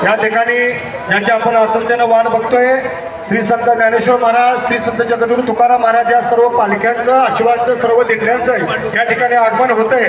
या ठिकाणी ज्याची आपण आतुरतेनं वाट बघतोय श्री संत ज्ञानेश्वर महाराज, श्री संत जगद्गुरु तुकाराम महाराज या सर्व पालख्यांचं, आशीर्वादचं, सर्व दिंड्यांचं या ठिकाणी आगमन होतंय.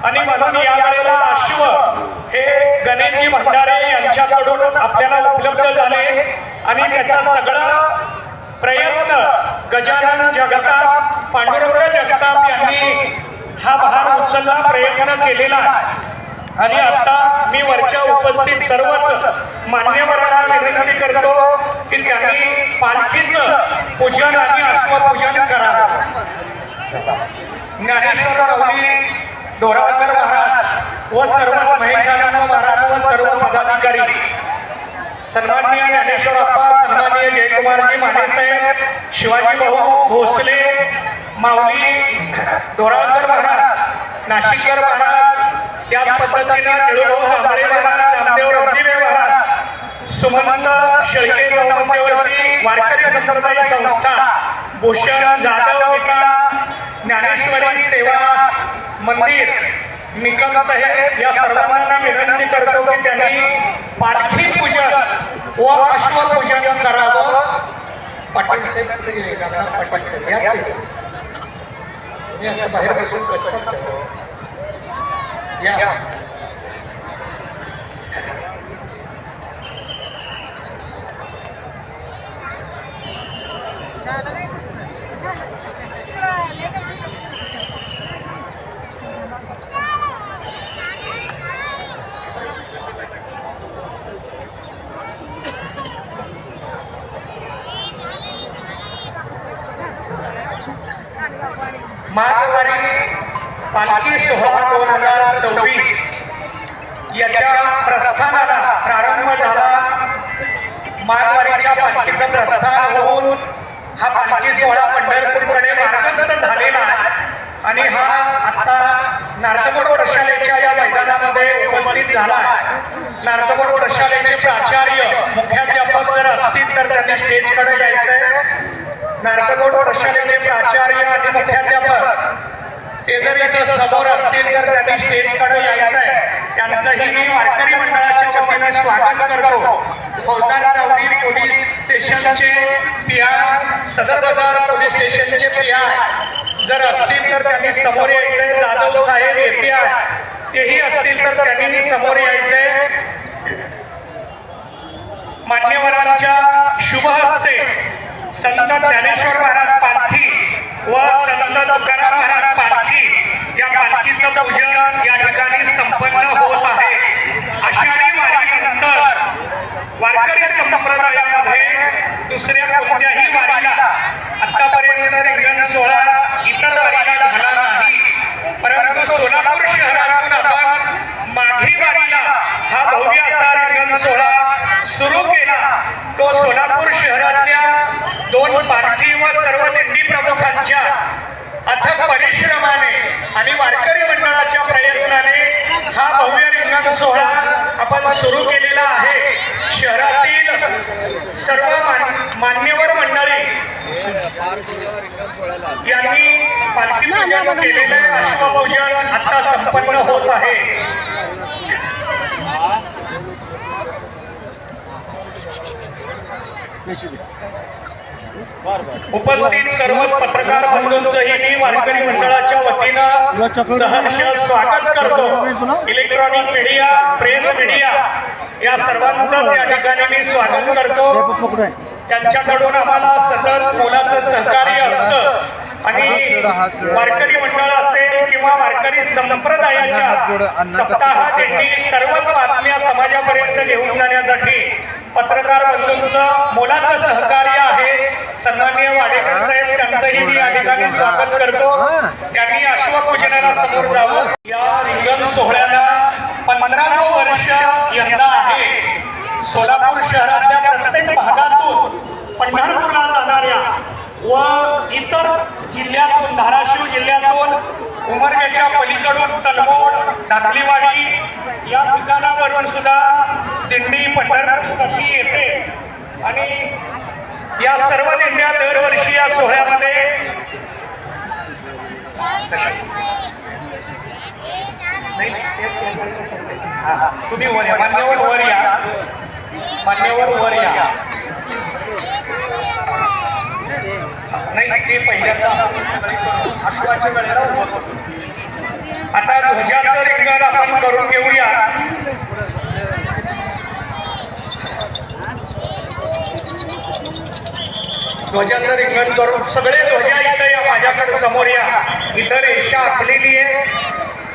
आणि म्हणून यावेळेला अश्व हे गणेशजी भंडारे यांच्याकडून आपल्याला उपलब्ध झाले आणि त्याचा सगळा प्रयत्न गजानन जगताप पांडुरंग जगताप यांनी हा भार उचलला प्रयत्न केलेला आणि आता मी वरच्या उपस्थित सर्वच मान्यवरांना विनंती करतो की त्यांनी पालखीचं पूजन आणि अश्वपूजन करावं. ज्ञानेश्वर माऊली डोराळकर महाराज व सर्वच महेशानंद महाराज व सर्व पदाधिकारी, सन्माननीय ज्ञानेश्वर अप्पा, सन्माननीय जयकुमारजी मानेसाहेब, शिवाजी भाऊ भोसले, माऊली डोराळकर महाराज, नाशिककर महाराज, त्या पद्धतीनं निळूभाऊ जांभळे महाराज, नामदेव रत्निवे महाराज, सुमंत शेळके मध्यवर्ती वारकरी संप्रदाय संस्था, भूषण जाधव गीता ज्ञानेश्वरी सेवा मंदिर निकम साहेब या सर्वांना मी विनंती करतो की त्यांनी पालखी पूजन व अश्वपूजन करावं. पाटील साहेब कुठे गेले? पाटील साहेब या की. मी असं बाहेर बसून कचत या. माघवारी पालखी सोहळा 2026 याच्या प्रस्थानाला प्रारंभ झाला. माघवारीच्या पालखीचं प्रस्थान होऊन हा पालखी सोहळा पंढरपूरकडे मार्गस्थ झालेला आणि हा आता नारदमोड प्रशालेच्या या मैदानामध्ये उपस्थित झाला. नारदमोड प्रशालेचे प्राचार्य मुख्याध्यापक जर असतील तर त्यांनी स्टेजकडे यायचंय. नारदमोड प्रशालेचे प्राचार्य आणि मुख्याध्यापक ते जर इथं समोर असतील तर त्यांनी स्टेजकडे यायचंय. त्यांचंही मी वारकरी मंडळाच्या वतीने स्वागत करतो. फौजदार चौकी पोलीस स्टेशनचे पीआय, सदर बाजार पोलीस स्टेशनचे पीआय जर असतील तर त्यांनी समोर यायचंय. जाधव साहेब एपीआय तेही असतील तर त्यांनीही समोर यायचंय. मान्यवरांच्या शुभ हस्ते संत ज्ञानेश्वर महाराज पालखी व संत तुकाराम महाराज पालखी या पालखीचं पूजन या ठिकाणी संपन्न होत आहे. आषाढी वारीनंतर वारकरी संप्रदायामध्ये दुसऱ्या कोणत्याही वारीला आतापर्यंत रिंगण सोहळा इतर वारीला झाला नाही, परंतु सोलापूर शहरातून आपण माघी वारीला हा भव्य असा रिंगण सोहळा सुरू केला. तो सोलापूर शहरातल्या 2 पालखी व सर्व दिंडी प्रमुखांच्या अथक परिश्रमाने आणि वारकरी मंडळाच्या प्रयत्नाने हा भव्य रिंगण सोहळा आपण सुरू केलेला आहे. शहरातील सर्व मान्यवर मंडळी यांनी पालखी पूजन केलेले अश्वपूजन आता संपन्न होत आहे. उपस्थित सर्व पत्रकार बंधूंचंही मी वारकरी मंडळाच्या वतीनं सहर्ष स्वागत करतो. इलेक्ट्रॉनिक मीडिया, प्रेस मीडिया या सर्वांचं या ठिकाणी मी स्वागत करतो. त्यांच्याकडून आम्हाला सतत मोलाचं सहकार्य असतं आणि वारकरी मंडळ असेल किंवा वारकरी संप्रदायाच्या सप्ताह दिंडी सर्वच बातम्या समाजापर्यंत घेऊन जाण्यासाठी पत्रकार बंधूंचं मोलाचं सहकार्य आहे. सन्माननीय वाडेकर साहेब त्यांचंही मी या ठिकाणी स्वागत करतो. त्यांनी अश्वपूजनाला समोर जावं. या रिंगण सोहळ्याला 15वं वर्ष यंदा आहे. सोलापूर शहरातल्या प्रत्येक भागातून पंढरपूरला जाणाऱ्या व इतर जिल्ह्यातून, धाराशिव जिल्ह्यातून उमरग्याच्या पलीकडून तलमोड, धाकलीवाडी या ठिकाणावरून सुद्धा दिंडी पंढरपूरसाठी येते आणि या सर्व दिंड्या दरवर्षी या सोहळ्यामध्ये तुम्ही वर या, मान्यवर वर या, मान्यवर वर या. नाही ते पहिल्यांदा अश्वाच्या वेळेला उभं आता ध्वजाचं रिंगण आपण करून घेऊया. ध्वजाचं रिंगण करून सगळे ध्वजा इथं या, माझ्याकडे समोर या. इथं रेषा आखलेली आहे,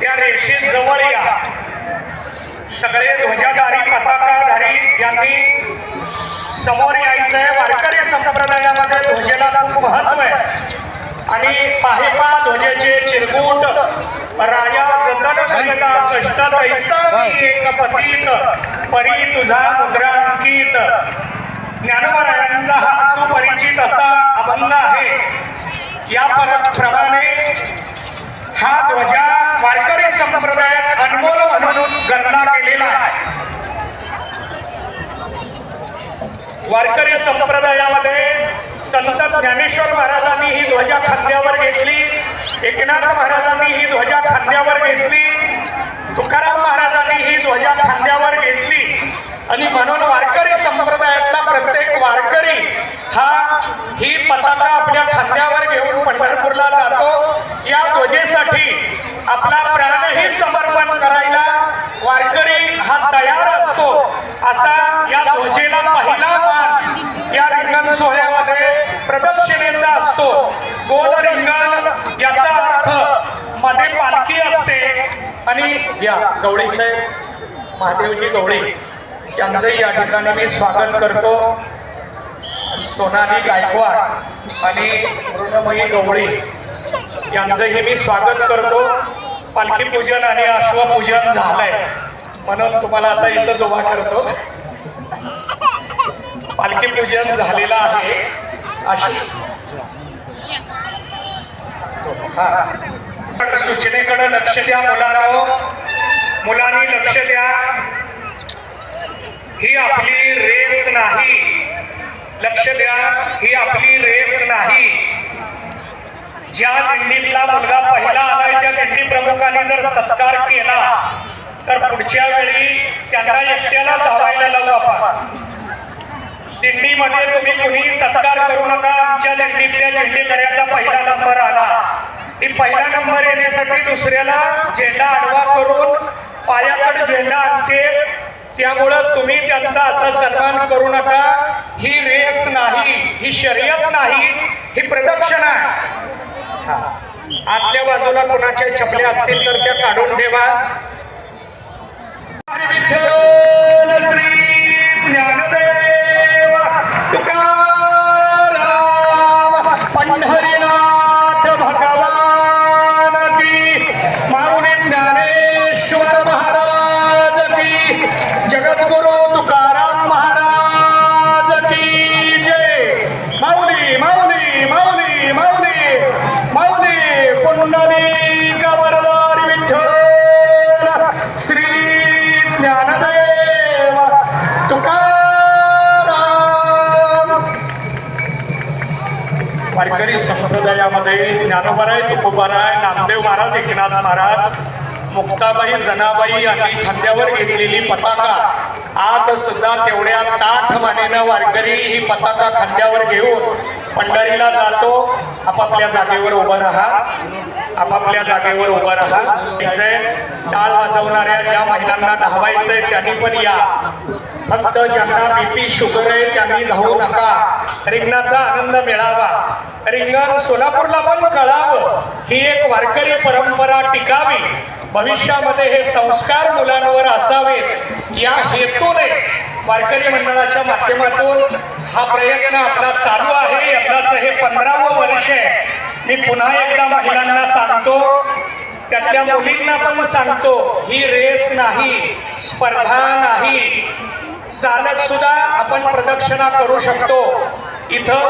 त्या रेषेजवळ या. सगळे ध्वजाधारी पताकाधारी यांनी समोर यायचं आहे. वारकरी संप्रदायामध्ये ध्वजेला खूप महत्व आहे आणि पाहेपा ध्वजेचे चिरगुट राजा जतन करिता कष्ट तैसा मी एक पतीत परी तुझा मुद्रांकित. ज्ञानोबरायांचा हा सुपरिचित असा अभंग आहे. या प्रमाणे हा ध्वजा वारकरी संप्रदायात अनमोल म्हणून गणना केलेला आहे. वारकरी संप्रदायामध्ये संत ज्ञानेश्वर महाराजांनी ही ध्वजा खांद्यावर घेतली, एकनाथ महाराजांनी ही ध्वजा खांद्यावर घेतली, तुकाराम महाराजांनी ही ध्वजा खांद्यावर घेतली आणि म्हणून वारकरी संप्रदायातला प्रत्येक वारकरी हा ही पताका आपल्या खांद्यावर घेऊन पंढरपूरला जातो. या ध्वजेसाठी आपला प्राणही समर्पण करायला वारकरी हा तयार असतो. असा या ध्वजेला पहिला मान या रिंगण सोहळ्यामध्ये प्रदक्षिणेचा असतो. गोल रिंगण याचा अर्थ मध्ये पालखी असते. आणि या गवळी साहेब महादेवजी गवळी यांचंही या ठिकाणी मी स्वागत करतो. सोनाली गायकवाड आणि मृणमयी गवळी यांचंही मी स्वागत करतो. पालखी पूजन आणि अश्वपूजन झालंय म्हणून तुम्हाला आता इथं उभा करतो. पालखी पूजन झालेलं आहे. सूचनेकडे लक्ष द्या मुलांनी लक्ष द्या. ही आपली रेस नाही. लक्ष द्या, ही आपली रेस नाही. ज्या दिंडीतला मुलगा पहिला आलाय त्या दिंडी प्रमुखांनी जर सत्कार केला तर पुढच्या वेळी त्यांना एकट्याला धावायला लावू आपण. दिंडीमध्ये तुम्ही कुणी सत्कार करू नका. आमच्या दिंडीतल्या दिंडीकऱ्याचा पहिला नंबर आला, ही पहिला नंबर येण्यासाठी दुसऱ्याला झेंडा आडवा करून पायाकडे झेंडा आणते. त्यामुळं तुम्ही त्यांचा असा सन्मान करू नका. ही रेस नाही, ही शर्यत नाही, ही प्रदक्षिण आहे. आतल्या बाजूला कुणाच्या छपल्या असतील तर त्या काढून ठेवा. विठ्ठल श्री ज्ञानदेव तुकाराम पंढरीनाथ भगवान की, माऊली ज्ञानेश्वर महाराज की, जगद्गुरु तुकाराम महाराज की जय. माऊली माऊली माऊली माऊली माऊली पुंडलिक वरदारी विठ्ठल श्री ज्ञानदेव तुकाराम. वारकरी संप्रदायामध्ये ज्ञानोबराय, तुकोबाराय, नामदेव महाराज, एकनाथ महाराज, मुक्ताबाई, जनाबाई यांनी खांद्यावर घेतलेली पताका आज सुद्धा तेवढ्या ताठ मानेनं वारकरी ही पताका खांद्यावर घेऊन पंढरीला जातो. आपापल्या जागेवर उभं राहा, आपापल्या जागेवर उभं राहा. टाळ वाजवणाऱ्या ज्या महिलांना धावायचंय त्यांनी पण या. फक्त ज्यांना बीपी शुगर आहे त्यांनी धावू नका. रिंगणाचा आनंद मिळावा. रिंगण सोलापूरला पण कळावं, ही एक वारकरी परंपरा टिकावी. भविष्यामध्ये हे संस्कार मुलांवर असावेत या हेतूने वारकरी मंडळाच्या माध्यमातून हा प्रयत्न आपला चालू आहे. यंदाच हे 15वं वर्ष आहे. मी पुन्हा एकदा महिलांना सांगतो, त्यातल्या मुलींना पण सांगतो, ही रेस नाही, स्पर्धा नाही. चालत सुद्धा आपण प्रदक्षिणा करू शकतो. इथं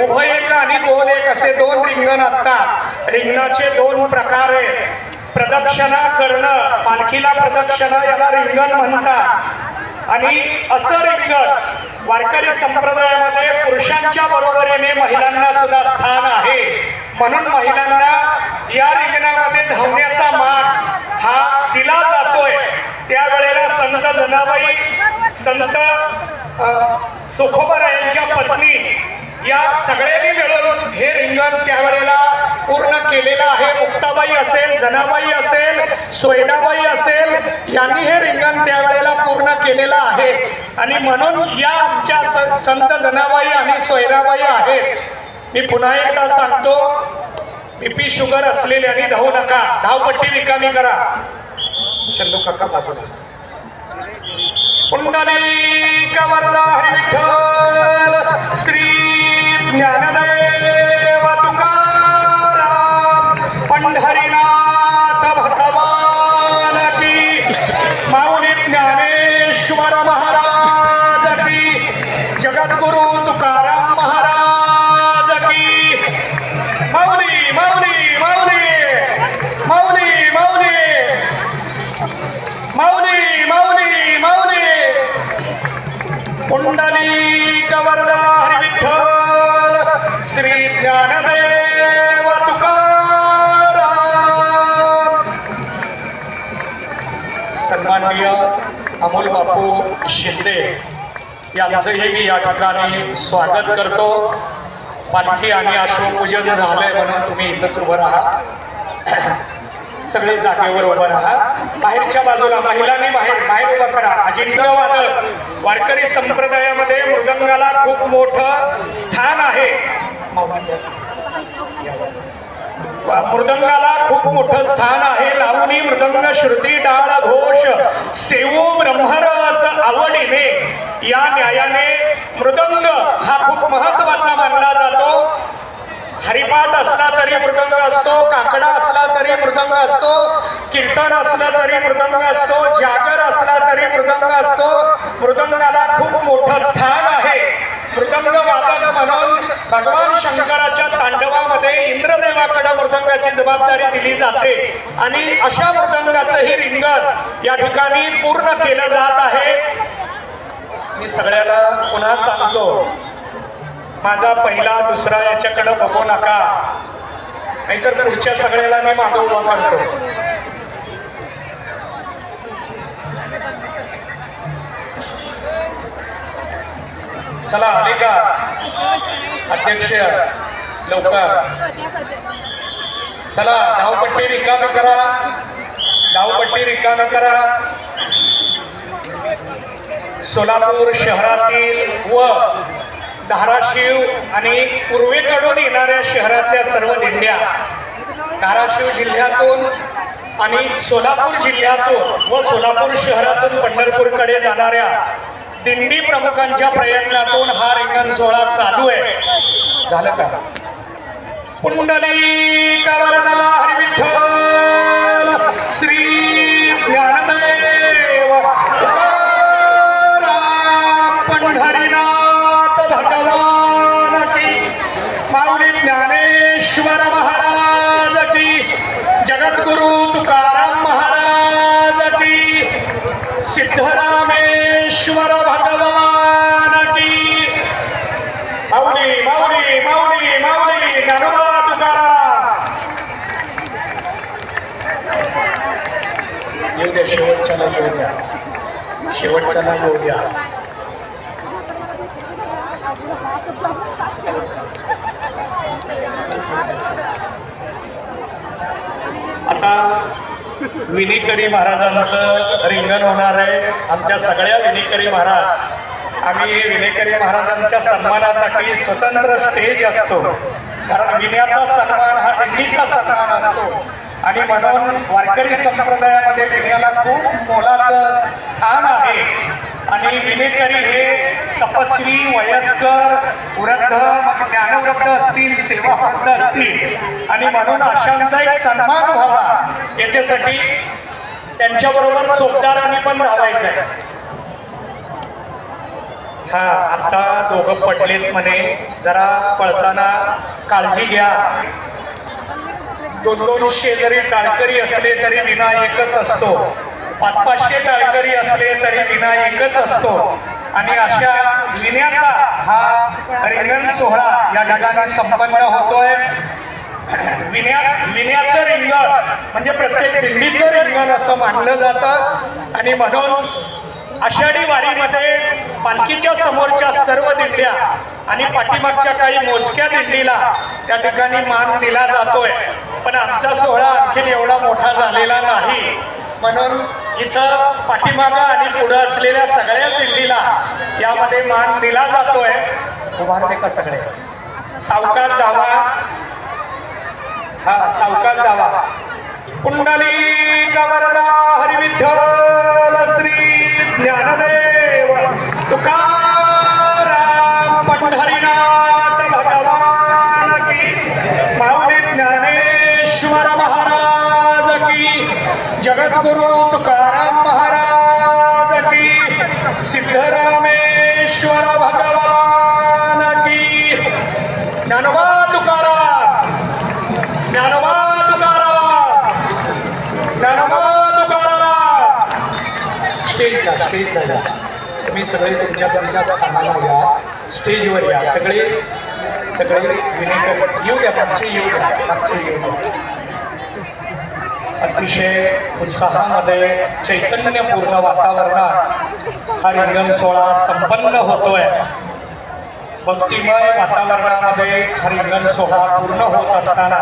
उभं एक आणि गोल एक असे दोन रिंगण असतात. रिंगणाचे दोन प्रकार आहेत. प्रदक्षिणा करणं, पालखीला प्रदक्षिणा याला रिंगण म्हणतात. आणि असं रिंगण वारकरी संप्रदायामध्ये पुरुषांच्या बरोबरीने महिलांना सुद्धा स्थान आहे. म्हणून महिलांना या रिंगणामध्ये धावण्याचा मान हा दिला जातोय. त्यावेळेला संत जनाबाई, संत सुखोबारायांच्या पत्नी या सगळ्यांनी मिळून हे रिंगण त्यावेळेला पूर्ण केलेलं आहे. मुक्ताबाई असेल, जनाबाई असेल, सोयडाबाई असेल, यांनी हे रिंगण त्यावेळेला पूर्ण केलेलं आहे. आणि म्हणून या आमच्या संत जनाबाई आणि सोयडाबाई आहेत. मी पुन्हा एकदा सांगतो, बीपी शुगर असलेल्यांनी धावू नका, धावपट्टी रिकामी करा. चंदू काका बाजूला. पुंडलिक वरदा हरी विठ्ठल श्री ज्ञानदेव तुकाराम पंढरीनाथ भगवान की, माऊली ज्ञानेश्वर महाराज की, जगद्गुरु तुकाराम महाराज की. माऊली माऊली माऊली माऊली माऊली माऊली माऊली माऊली. पुंडलिक वरदा हरी विठ्ठल श्री ज्ञानदेव तुकाराम. सन्माननीय अमोल बापू शिंदे यांचंही मी या ठिकाणी स्वागत करतो. पालखी आणि अश्वपूजन झालंय म्हणून तुम्ही इथंच उभं राहा, सगळे जागेवर उभं राहा. बाहेरच्या बाजूला महिलांनी बाहेर उभं करा. अजिंक्य वादक वारकरी संप्रदायामध्ये मृदंगाला खूप मोठं स्थान आहे. मृदंगाला खूप मोठं स्थान आहे. लावणी मृदंग श्रुती टाळ घोष सेवो ब्रह्मरस आवडीने, या न्यायाने मृदंग हा खूप महत्वाचा मानला जातो. हरिपाठ असला तरी मृदंग असतो, काकडा असला तरी मृदंग असतो, कीर्तन असलं तरी मृदंग असतो, जागर असला तरी मृदंग असतो. मृदंगाला खूप मोठं स्थान आहे. मृदंग वादक म्हणून भगवान शंकराच्या तांडवामध्ये इंद्रदेवाकडे मृदंगाची जबाबदारी दिली जाते. आणि अशा मृदंगाचंही रिंगण या ठिकाणी पूर्ण केलं जात आहे. मी सगळ्याला पुन्हा सांगतो, माझा पहिला दुसरा याच्याकडे बघू नका, नाहीतर पुढच्या सगळ्याला मी मागे उभा करतो. चला आले का अध्यक्ष, लवकर चला. धावपट्टी रिकामी करा, धावपट्टी रिकामी करा. सोलापूर शहरातील व धाराशिव आणि पूर्वेकडून येणाऱ्या शहरातल्या सर्व दिंड्या, धाराशिव जिल्ह्यातून आणि सोलापूर जिल्ह्यातून व सोलापूर शहरातून पंढरपूरकडे जाणाऱ्या दिंडी प्रमुखांच्या प्रयत्नातून हा रिंगण सोहळा चालू आहे. झालं का? पुंडलिक वरदा हरी विठ्ठल श्री ज्ञानदेव तुकाराम पंढरीनाथ भगवान की, माऊली ज्ञानेश्वर महाराज की, जगद्गुरु तुकाराम महाराज की, सिद्धरामेश्वर भगवान की. माऊली माऊली माऊली माऊली ज्ञानोबा तुकाराम. येऊ द्या, शेवटच्याला येऊ द्या, शेवटच्याला येऊ द्या. आता विनेकरी महाराजांचं रिंगण होणार आहे. आमच्या सगळ्या विनेकरी महाराज, आम्ही विनेकरी महाराजांच्या सन्मानासाठी स्वतंत्र स्टेज असतो, कारण विण्याचा सन्मान हा दिंडीचा सन्मान असतो. आणि म्हणून वारकरी संप्रदायामध्ये विण्याला खूप मोलाचं स्थान आहे. आणि विनेकरी हे तपस्वी, वयस्कर, वृद्ध, मग ज्ञानवृद्ध असतील, सेवावृद्ध असतील, आणि म्हणून अशांचा एक सन्मान व्हावा याच्यासाठी त्यांच्याबरोबर चोपदारांनी पण धावायचं आहे. हा आता दोघं पडलेत म्हणे, जरा पळताना काळजी घ्या. 200 जरी टाळकरी असले तरी विना एकच असतो, 500 टाळकरी असले तरी विना एकच असतो. आणि अशा विण्याचा हा रिंगण सोहळा या ठिकाणी संपन्न होतोय. विण्याचं रिंगण म्हणजे प्रत्येक दिंडीचं रिंगण असं मानलं जातं. आणि म्हणून आषाढी वारीमध्ये पालखीच्या समोरच्या सर्व दिंड्या आणि पाठीमागच्या काही मोजक्या दिंडीला त्या ठिकाणी मान दिला जातोय, पण आमचा सोहळा आणखीन एवढा मोठा झालेला नाही, म्हणून इथं पाठीमागं आणि पुढं असलेल्या सगळ्या दिंडीला यामध्ये मान दिला जातोय. उभारले का सगळे? सावकाश धावा, हा सावकाश धावा. कुंडली वरदा हरिविठ्ठल श्री ज्ञानदेव तुकाराम पंढरीनाथ भगवान की, माऊली ज्ञानेश्वर महाराज की, जगद्गुरु तुकाराम महाराज की, सिद्धरामेश्वर भगवान की. ज्ञानोबा तुकाराम, ज्ञानोबा तुकाराम, ज्ञानोबा तुकाराम. स्टेजला स्टेजला या, तुम्ही सगळे तुमच्या तुमच्या स्थानाला या, स्टेजवर या. सगळे सगळे विनय येऊ द्या, मागचे येऊ द्या, मागचे येऊ द्या. अतिशय उत्साहामध्ये चैतन्यपूर्ण वातावरणात हा रिंगण सोहळा संपन्न होतोय. भक्तिमय वातावरणामध्ये हा रिंगण सोहळा पूर्ण होत असताना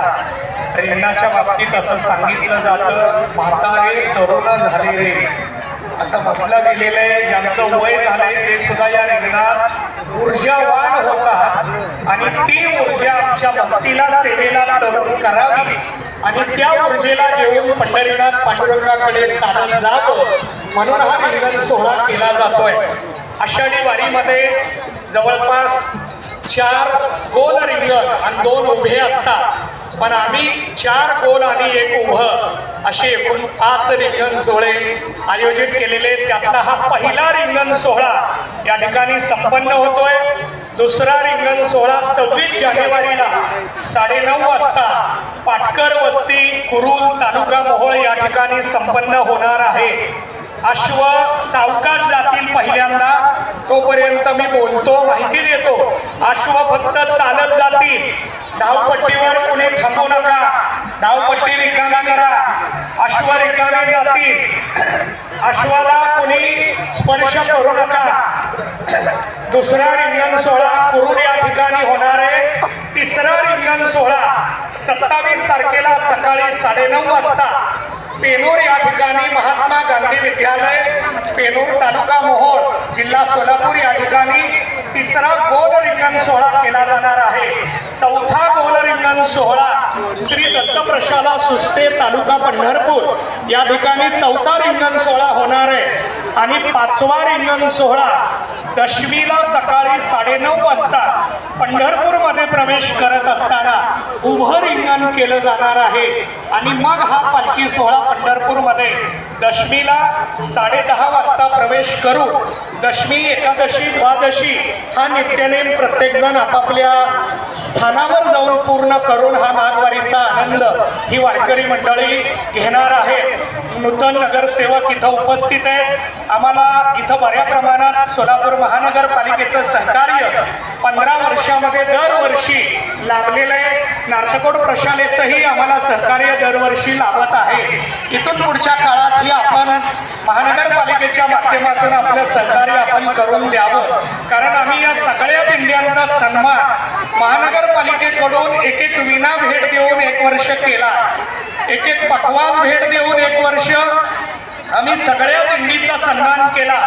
रिंगणाच्या बाबतीत असं सांगितलं जातं, म्हातारे तरुण झाले रे असं म्हटलं गेलेलं आहे. ज्यांचं वय झालंय ते सुद्धा या रिंगणात ऊर्जावान होतात आणि ती ऊर्जा आमच्या भक्तीला सेवेला तरुण करावी आणि त्या ऊर्जेला घेऊन पंढरीनाथ पांडुरंगाकडे चालत जावं, म्हणून हा रिंगण सोहळा केला जातोय. आषाढी वारीमध्ये जवळपास 4 गोल रिंगण आणि 2 उभे असतात, पण आम्ही 4 गोल आणि 1 उभं असे एकूण 5 रिंगण सोहळे आयोजित केलेले. त्यातला हा पहिला रिंगण सोहळा या ठिकाणी संपन्न होतोय. दुसरा रिंगण सोहळा 26 जानेवारीला 9:30 वाजता पाटकर वस्ती कुरुल तालुका मोहोळ या ठिकाणी संपन्न होणार आहे. अश्व सावकाश जातील पहिल्यांदा, तोपर्यंत मी बोलतो, माहिती देतो. अश्व फक्त चालत जातील, धावपट्टीवर कोणी थांबू नका, धावपट्टी रिकामी करा. अश्व रिकामी जातील, अश्वाला कोणी स्पर्श करू नका. दुसरा रिंगण सोहळा कुरुल या ठिकाणी होणार आहे. तिसरा रिंगण सोहळा 27 तारखेला सकाळी 9:30 वाजता पेनूर या ठिकाणी महात्मा गांधी विद्यालय, पेनूर तालुका मोहोळ जिल्हा सोलापूर या ठिकाणी तिसरा गोल रिंगण सोहळा केला जाणार आहे. चौथा गोल रिंगण सोहळा श्री दत्तप्रशाला सुस्ते तालुका पंढरपूर या ठिकाणी चौथा रिंगण सोहळा होणार आहे. आणि 5वा रिंगण सोहळा दशमीला सकाळी 9:30 वाजता पंढरपूरमध्ये प्रवेश करत असताना उभं रिंगण केलं जाणार आहे. आणि मग हा पालखी सोहळा पंढरपूरमध्ये दशमीला 10:30 वाजता प्रवेश करू. दशमी, एकादशी, द्वादशी हा नित्यनेम प्रत्येकजण आपापल्या स्थानावर जाऊन पूर्ण करून हा महाद्वारीचा आनंद ही वारकरी मंडळी घेणार आहे. नूतन नगरसेवक इथं उपस्थित आहेत. आम्हाला इथं बऱ्या प्रमाणात सोलापूर महानगरपालिकेचं सहकार्य 15 वर्षामध्ये दरवर्षी लाभलेलं आहे. नार्तकोट प्रशालेचंही आम्हाला सहकार्य दरवर्षी लाभत आहे. इथून पुढच्या काळातही आपण महानगरपालिकेच्या माध्यमातून आपलं सहकार्य आपण करून द्यावं, कारण आम्ही या सगळ्या दिंड्यांचा सन्मान महानगरपालिकेकडून एक विना भेट देऊन 1 वर्ष केला, एक पखवाज भेट देऊन 1 वर्ष आम्ही सगळ्या दिंडीचा सन्मान केला.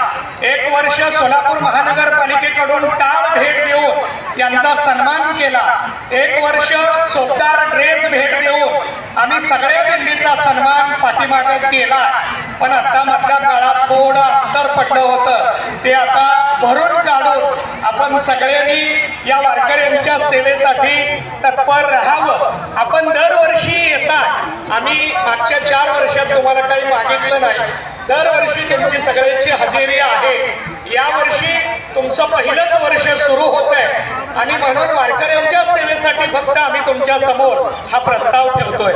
1 वर्ष सोलापूर महानगरपालिकेकडून टाळ भेट देऊन यांचा सन्मान केला. 1 वर्ष चोपदार ड्रेस भेट देऊन आम्ही सगळ्या दिंडीचा सन्मान पाठीमागे केला. पण आता मधल्या काळात थोडं अंतर पडलं होतं, ते आता भरून काढून आपण सगळ्यांनी या वारकऱ्यांच्या सेवेसाठी तत्पर राहावं. आपण दरवर्षी येतात, आम्ही मागच्या 4 वर्षात तुम्हाला काही मागितलं नाही. दरवर्षी तुमची सगळ्यांची हजेरी आहे. यावर्षी तुमचं पहिलंच वर्ष सुरू होत आहे आणि म्हणून वारकऱ्यांच्या सेवेसाठी फक्त आम्ही तुमच्या समोर हा प्रस्ताव ठेवतोय.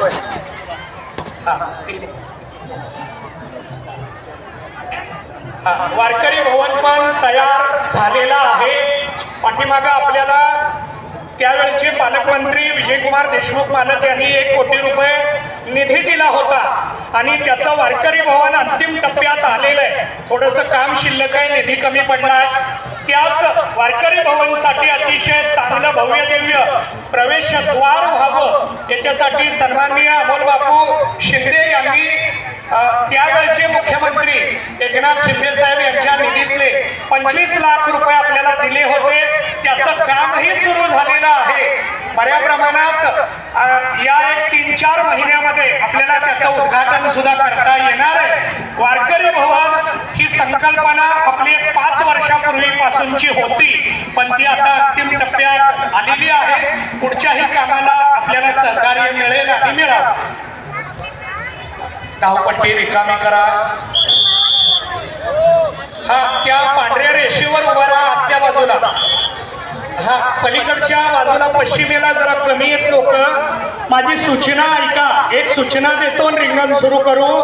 वारकरी भवन पण तयार झालेला आहे. पाठीमागं आपल्याला त्यावेळेचे पालकमंत्री विजयकुमार देशमुख मालक यांनी 1 कोटी रुपये निधी दिला होता. आणि त्याचं वारकरी भवन अंतिम टप्प्यात आलेलं आहे. थोडंसं काम शिल्लक आहे, निधी कमी पडलाय. त्याच वारकरी भवनसाठी अतिशय चांगलं भव्य दिव्य प्रवेशद्वार व्हावं याच्यासाठी सन्माननीय अमोल बापू शिंदे यांनी त्यावेळचे मुख्यमंत्री एकनाथ शिंदे साहेब यांच्या निधीतले 25 लाख रुपये आपल्याला दिले होते. त्याचं कामही सुरू झालेलं आहे. बऱ्या प्रमाणात या 3-4 महिन्यामध्ये आपल्याला त्याचं उद्घाटन सुद्धा करता येणार आहे. वारकरी भवन ही संकल्पना आपली 5 वर्षापूर्वीपासूनची होती, पण ती आता अंतिम टप्प्यात आलेली आहे. पुढच्याही कामाला आपल्याला सहकार्य मिळेल आणि मिळावं. धावपट्टी रिकामी करा. हा, त्या पांढऱ्या रेषेवर उभा राहा आतल्या बाजूला. हा, पलीकडच्या बाजूला पश्चिमेला जरा कमी आहेत लोक. माझी सूचना ऐका. एक सूचना देतो, रिंगण सुरू करू.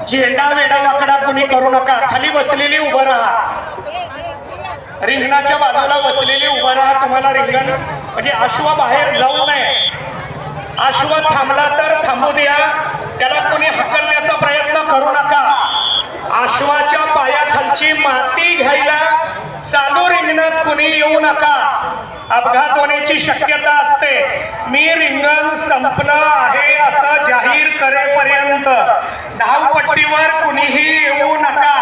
झेंडा वेडा वाकडा कुणी करू नका. खाली बसलेली उभं राहा. रिंगणाच्या बाजूला बसलेली उभं राहा. तुम्हाला रिंगण म्हणजे अश्व बाहेर जाऊ नये. अश्व थांबला तर थांबू द्या, त्याला कोणी हकलण्याचा प्रयत्न करू नका. अश्वाच्या पायाखालची माती घ्यायला चालू रिंगणात कोणी येऊ नका. अपघात होण्याची शक्यता असते. मी रिंगण संपलं आहे असं जाहीर करेपर्यंत धावपट्टीवर कुणीही येऊ नका.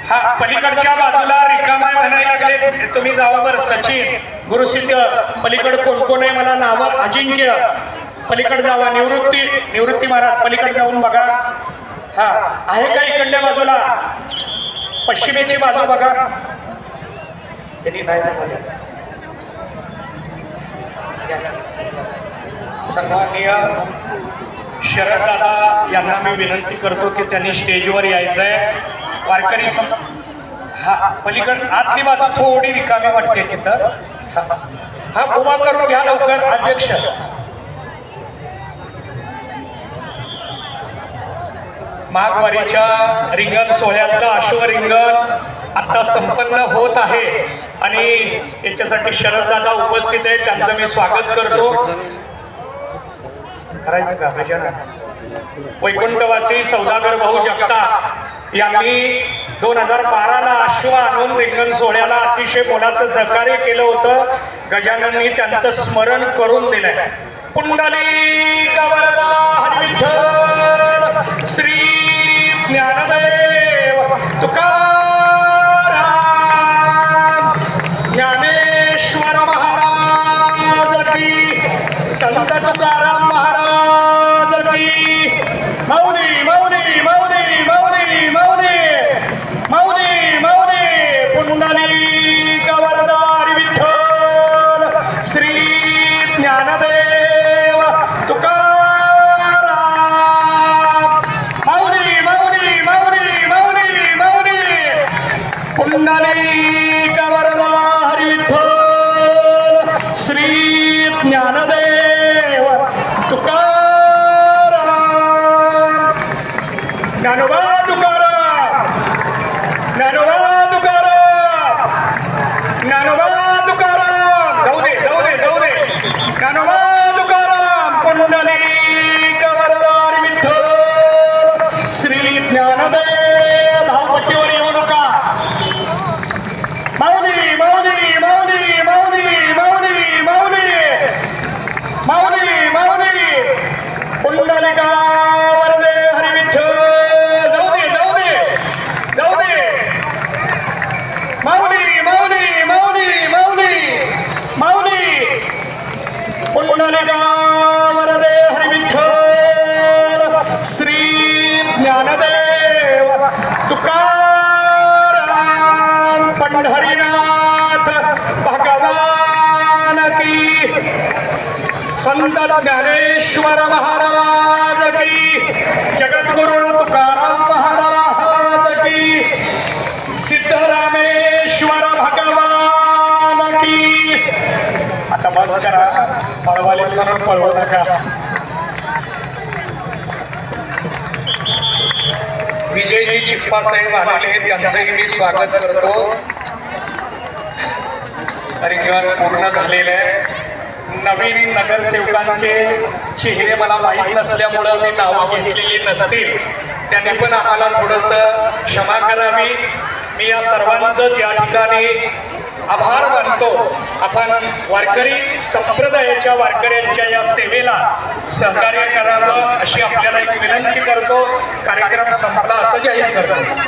हा, पलीकडच्या बाजूला रिकामा म्हणायला लागले. तुम्ही जावा बरं. सचिन, गुरुसिद्ध, पलीकड कोण कोण आहे मला नावं. अजिंक्य, पलीकड जावा. निवृत्ती महाराज, पलीकड जाऊन बघा. हा, आहे का इकडल्या बाजूला? पश्चिमेची बाजू बघा. त्यांनी नाही म्हणाले. सन्माननीय शरद दादा यांना मी विनंती करतो की त्यांनी स्टेजवर यायचंय. वारकरी हा, पलीकड आतली बाजू थोडी रिकामी वाटते तिथं. हा, उभा करून घ्या लवकर. अध्यक्ष, माघवारीच्या रिंगण सोहळ्यातलं अश्व रिंगण आता संपन्न होत आहे आणि याच्यासाठी शरददादा उपस्थित आहेत. त्यांचं मी स्वागत करतो. करायचं का भजन? वैकुंठवासी सौदागर भाऊ जगताप यांनी 2012ला अश्व आणून रिंगण सोहळ्याला अतिशय मोलाचं सहकार्य केलं होतं. गजानननी त्यांचं स्मरण करून दिलंय. पुंडलिक वरदा हरी विठ्ठल श्री ज्ञानदेव तुकाराम ज्ञानेश्वर महाराज की, संत तुकाराम महाराज की. मौनी मौनी मौनी मौनी मौनी मौनी मौनी. पुंडलिक वरदा हरी विठ्ठल श्री ज्ञानदेव तुकाराम. मौनी मौनी मौनी मौनी मौनी. पुंडलिक वरदा हरी विठ्ठल श्री ज्ञानदेव तुकाराम. ज्ञानोबा तुकाराम, ज्ञानोबा तुकाराम, ज्ञानोबा तुकाराम. जाऊ दे जाऊ दे जाऊ दे. ज्ञानोबा तुकाराम. पुंडलिक वरदा हरी विठ्ठल श्री ज्ञानदेव. धावपट्टीवर येऊ नका. मौनी मौनी मौनी मौनी मौनी मौनी मौनी मौनी. पुंडलिका वरदे हरी विठ्ठल. जाऊ दे जाऊ दे जाऊ दे. मौनी मौनी मौनी मौनी मौनी. पुंडलिका वरदे हरी विठ्ठल श्री ज्ञानदेव तुकाराम. पंढरीनाथ भगवान की, संत ज्ञानेश्वर महाराज की, जगद्गुरु तुकाराम महाराज की, सिद्धरामेश्वर भगवान की. आता बस करा. पळवाले म्हणून पळवू नका. विजयजी चिप्पा साहेब आलेले, त्यांचंही मी स्वागत करतो. रिंगण पूर्ण झालेलं आहे. नवीन नगरसेवकांचे चेहरे मला माहीत नसल्यामुळं मी नावं घेतलेली नसतील, त्यांनी पण आम्हाला थोडंसं क्षमा करावी. मी या सर्वांचंच या ठिकाणी आभार मानतो. आपण वारकरी संप्रदायाच्या वारकऱ्यांच्या या सेवेला सहकार्य करावं अशी आपल्याला एक विनंती करतो. कार्यक्रम संपला असं जाहीर करतो.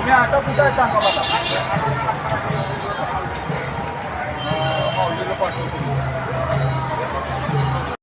तुम्ही आता कुठं आहे सांगा मला माऊलीला पाठवतो